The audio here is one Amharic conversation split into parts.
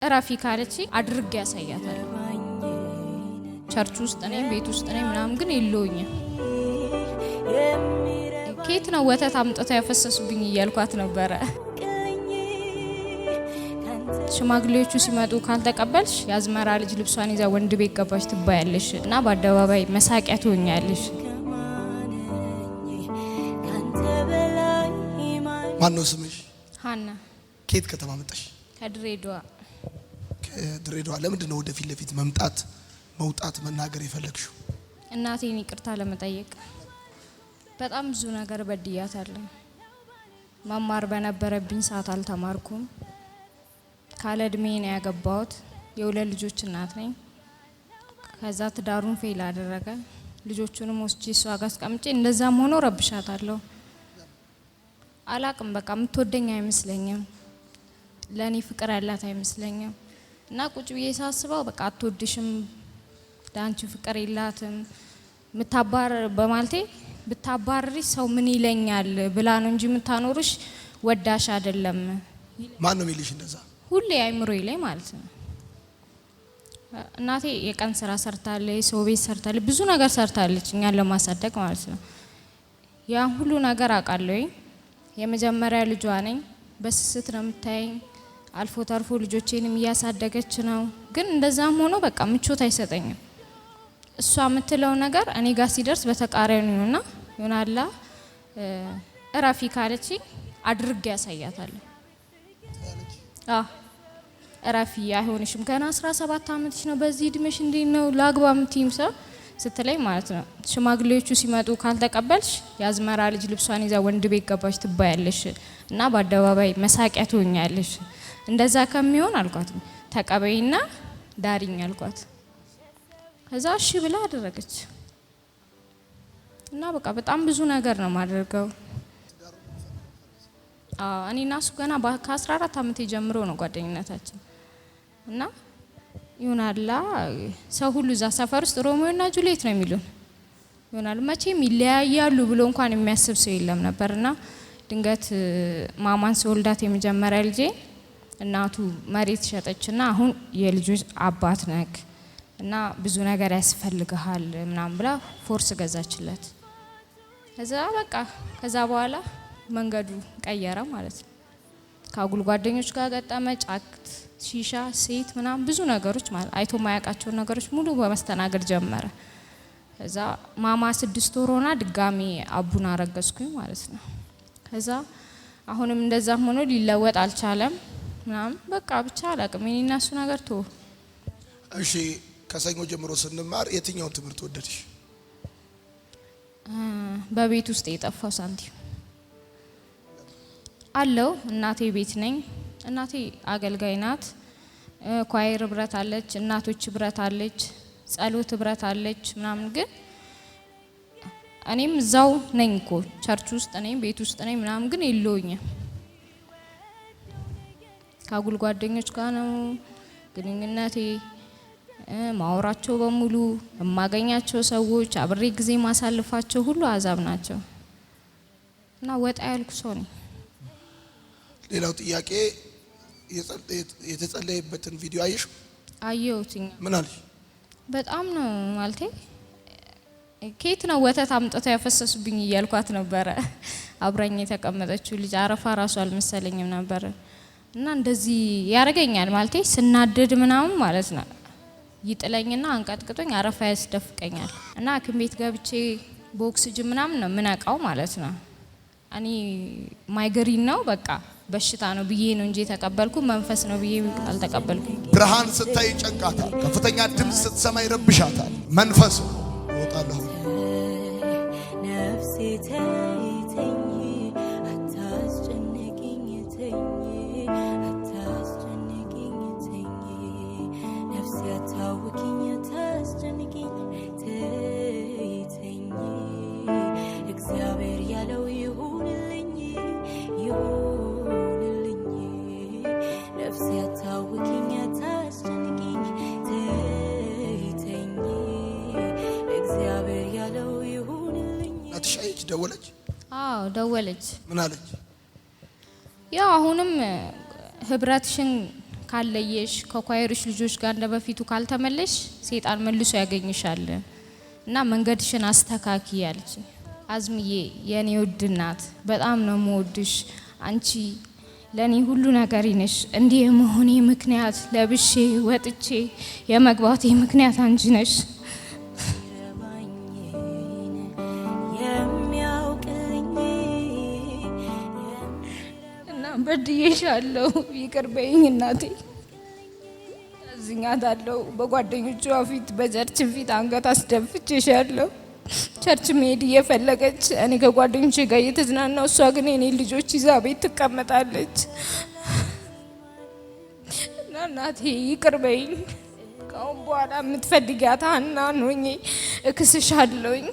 እራፊ ካለች አድርጌ ያሳያታለሁ። ቸርች ውስጥ ነኝ ቤት ውስጥ ነኝ ምናምን ግን ይሎኝ ከየት ነው ወተት አምጥተው ያፈሰሱብኝ እያልኳት ነበረ። ሽማግሌዎቹ ሲመጡ ካልተቀበልሽ ያዝመራ ልጅ ልብሷን ይዛ ወንድ ቤት ገባች ትባያለሽ እና በአደባባይ መሳቂያ ትሆኛለሽ። ማን ነው ስምሽ? ሃና። ከየት ከተማ መጣሽ? ከድሬዳዋ። ከድሬዳዋ። ለምንድን ነው ወደ ፊት ለፊት መውጣት መናገር የፈለግሽው? እናቴን ይቅርታ ለመጠየቅ በጣም ብዙ ነገር በድያታለሁ። መማር በነበረብኝ ሰዓት አልተማርኩም። ካለ እድሜ ነው ያገባሁት። የሁለት ልጆች እናት ነኝ። ከዛ ትዳሩን ፌል አደረገ። ልጆቹንም ወስጄ እሷ ጋር አስቀምጬ እንደዛም ሆኖ ረብሻታለሁ። አላቅም በቃ የምትወደኝ አይመስለኝም። ለኔ ፍቅር ያላት አይመስለኝም። እና ቁጭ ብዬ ሳስበው በቃ አትወድሽም፣ ዳንቺ ፍቅር የላትም ምታባር በማለቴ ብታባርሪ ሰው ምን ይለኛል ብላ ነው እንጂ ምታኖርሽ ወዳሽ አይደለም። ማን ነው የሚልሽ እንደዛ? ሁሌ አይምሮ ይለኝ ማለት ነው። እናቴ የቀን ስራ ሰርታለች፣ ሰው ቤት ሰርታለች፣ ብዙ ነገር ሰርታለች እኛን ለማሳደግ ማለት ነው። ያ ሁሉ ነገር አውቃለሁ። የመጀመሪያ ልጇ ነኝ። በስስት ነው የምታየኝ። አልፎ ተርፎ ልጆቼንም እያሳደገች ነው። ግን እንደዛም ሆኖ በቃ ምቾት አይሰጠኝም። እሷ የምትለው ነገር እኔ ጋር ሲደርስ በተቃራኒው ነውና ይሆናላ። እራፊ ካለች አድርጌ ያሳያታለሁ። እራፊ አይሆንሽም ገና 17 አመትሽ ነው በዚህ እድሜሽ እንዴት ነው ላግባ ምትይም ሰው ስትለኝ ማለት ነው። ሽማግሌዎቹ ሲመጡ ካልተቀበልሽ ያዝመራ ልጅ ልብሷን ይዛ ወንድ ቤት ገባች ትባያለሽ እና በአደባባይ መሳቂያ ትሆኛለሽ። እንደዛ ከሚሆን አልኳት ተቀበይና ዳሪኝ አልኳት። ከዛ እሺ ብላ አደረገች። እና በቃ በጣም ብዙ ነገር ነው ማድረገው። እኔና እሱ ገና ከ14 አመት ጀምሮ ነው ጓደኝነታችን። እና ይሆናላ ሰው ሁሉ እዛ ሰፈር ውስጥ ሮሚዮና ጁሊየት ነው የሚሉን። ይሆናል መቼም ይለያያሉ ብሎ እንኳን የሚያስብ ሰው የለም ነበርና ድንገት ማማን ስወልዳት የመጀመሪያ ልጄ እናቱ መሬት ሸጠችና አሁን የልጆች አባት ነክ እና ብዙ ነገር ያስፈልግሃል ምናምን ብላ ፎርስ ገዛችለት። ከዛ በኋላ መንገዱ ቀየረ ማለት ነው። ከአጉል ጓደኞች ጋር ገጠመ። ጫት፣ ሺሻ፣ ሴት ምናምን ብዙ ነገሮች ማለት አይቶ ማያውቃቸው ነገሮች ሙሉ በመስተናገድ ጀመረ። ከዛ ማማ 6 ወር ሆና ድጋሚ አቡን አረገዝኩኝ ማለት ነው። ከዛ አሁንም እንደዛም ሆኖ ሊለወጥ አልቻለም ምናምን በቃ ብቻ አላቅም እኔና እሱ ነገር ተወ። እሺ ከሰኞ ጀምሮ ስንማር የትኛውን ትምህርት ወደድሽ? በቤት ውስጥ የጠፋው ሳንቲም አለው። እናቴ ቤት ነኝ። እናቴ አገልጋይ ናት። ኳየር ህብረት አለች፣ እናቶች ህብረት አለች፣ ጸሎት ህብረት አለች ምናምን ግን እኔም እዛው ነኝ እኮ ቸርች ውስጥ ነኝ ቤት ውስጥ ነኝ ምናምን ግን የለውኝም። ከአጉል ጓደኞች ጋር ነው ግንኙነቴ። ማወራቸው በሙሉ የማገኛቸው ሰዎች አብሬ ጊዜ ማሳልፋቸው ሁሉ አዛብ ናቸው እና ወጣ ያልኩ ሰው ነኝ። ሌላው ጥያቄ የተጸለየበትን ቪዲዮ አየሽ? አየሁትኝ። ምን አለሽ? በጣም ነው ማለቴ ከየት ነው ወተት አምጥተው ያፈሰሱብኝ እያልኳት ነበረ። አብራኝ የተቀመጠችው ልጅ አረፋ ራሱ አልመሰለኝም ነበር እና እንደዚህ ያረገኛል ማለቴ ስናደድ ምናምን ማለት ነው ይጥለኝና አንቀጥቅጦኝ አረፋ ያስደፍቀኛል እና ሐኪም ቤት ገብቼ በኦክሲጅን ምናምን ነው ምናቃው ማለት ነው። እኔ ማይግሪን ነው በቃ በሽታ ነው ብዬ ነው እንጂ ተቀበልኩ መንፈስ ነው ብዬ አልተቀበልኩም። ብርሃን ስታይ ጨንቃታል፣ ከፍተኛ ድምጽ ስትሰማ ይረብሻታል። መንፈስ ወጣለሁ ነፍሴ ተይተኝ አታስጨንቂኝ ተኝ አታስጨንቂኝ ተኝ ነፍሴ አታውኪኝ አታስጨንቂኝ ተይተኝ እግዚአብሔር ያለው ይሁንልኝ ይሁንልኝ ነፍሴ አታውኪኝ አታስጨንቂኝ ተይተኝ እግዚአብሔር ያለው ይሁንልኝ። አትሻይች ደወለች? አዎ ደወለች። ምን አለች? ያው አሁንም ህብረትሽን ካለየሽ ከኳየሮች ልጆች ጋር እንደበፊቱ ካልተመለሽ ሰይጣን መልሶ ያገኝሻል እና መንገድሽን አስተካኪ ያለች። አዝምዬ የኔ ውድ እናት በጣም ነው የምወድሽ። አንቺ ለኔ ሁሉ ነገር ነሽ። እንዲህ የመሆኔ ምክንያት ለብሼ ወጥቼ የመግባቴ ምክንያት አንቺ ነሽ። እና በድዬሻለሁ፣ ይቅር በይኝ እናቴ። እዚኛታለሁ በጓደኞቿ ፊት በቸርች ፊት አንገት አስደፍቼሻለሁ። ቸርች መሄድ እየፈለገች እኔ ከጓደኞቼ ጋር እየተዝናናው እሷ ግን የኔ ልጆች ይዛ ቤት ትቀመጣለች። እና እናቴ ይቅር በይኝ። ካሁን በኋላ የምትፈልጊያት ሀናን ሆኜ እክስሻለሁኝ።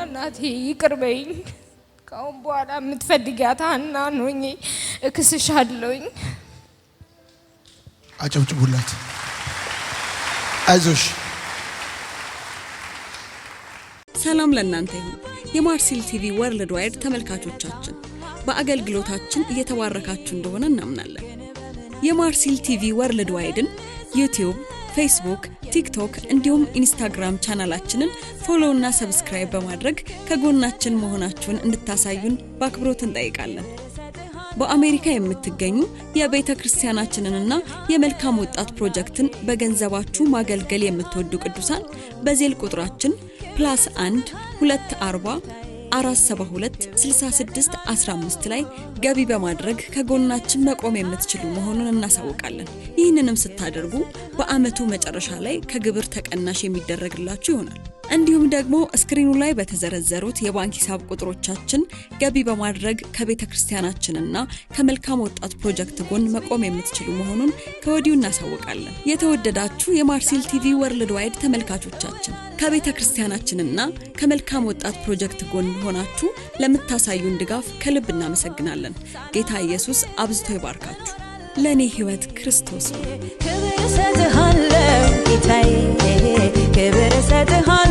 እናቴ ይቅር በይኝ። ካሁን በኋላ የምትፈልጊያት ሀናን ሆኜ እክስሻለሁኝ። አጨብጭቡላት። አይዞሽ። ሰላም ለእናንተ ይሁን። የማርሲል ቲቪ ወርልድ ዋይድ ተመልካቾቻችን በአገልግሎታችን እየተባረካችሁ እንደሆነ እናምናለን። የማርሲል ቲቪ ወርልድ ዋይድን ዩቲዩብ፣ ፌስቡክ፣ ቲክቶክ እንዲሁም ኢንስታግራም ቻናላችንን ፎሎ እና ሰብስክራይብ በማድረግ ከጎናችን መሆናችሁን እንድታሳዩን በአክብሮት እንጠይቃለን። በአሜሪካ የምትገኙ የቤተ ክርስቲያናችንንና የመልካም ወጣት ፕሮጀክትን በገንዘባችሁ ማገልገል የምትወዱ ቅዱሳን በዜል ቁጥራችን +1 240 472 66 15 ላይ ገቢ በማድረግ ከጎናችን መቆም የምትችሉ መሆኑን እናሳውቃለን። ይህንንም ስታደርጉ በአመቱ መጨረሻ ላይ ከግብር ተቀናሽ የሚደረግላችሁ ይሆናል። እንዲሁም ደግሞ ስክሪኑ ላይ በተዘረዘሩት የባንክ ሂሳብ ቁጥሮቻችን ገቢ በማድረግ ከቤተ ክርስቲያናችንና ከመልካም ወጣት ፕሮጀክት ጎን መቆም የምትችሉ መሆኑን ከወዲሁ እናሳውቃለን። የተወደዳችሁ የማርሲል ቲቪ ወርልድ ዋይድ ተመልካቾቻችን ከቤተ ክርስቲያናችንና ከመልካም ወጣት ፕሮጀክት ጎን ሆናችሁ ለምታሳዩን ድጋፍ ከልብ እናመሰግናለን። ጌታ ኢየሱስ አብዝቶ ይባርካችሁ። ለኔ ህይወት ክርስቶስ ነው። ክብር ሰጥሃለሁ ጌታዬ፣ ክብር ሰጥሃለሁ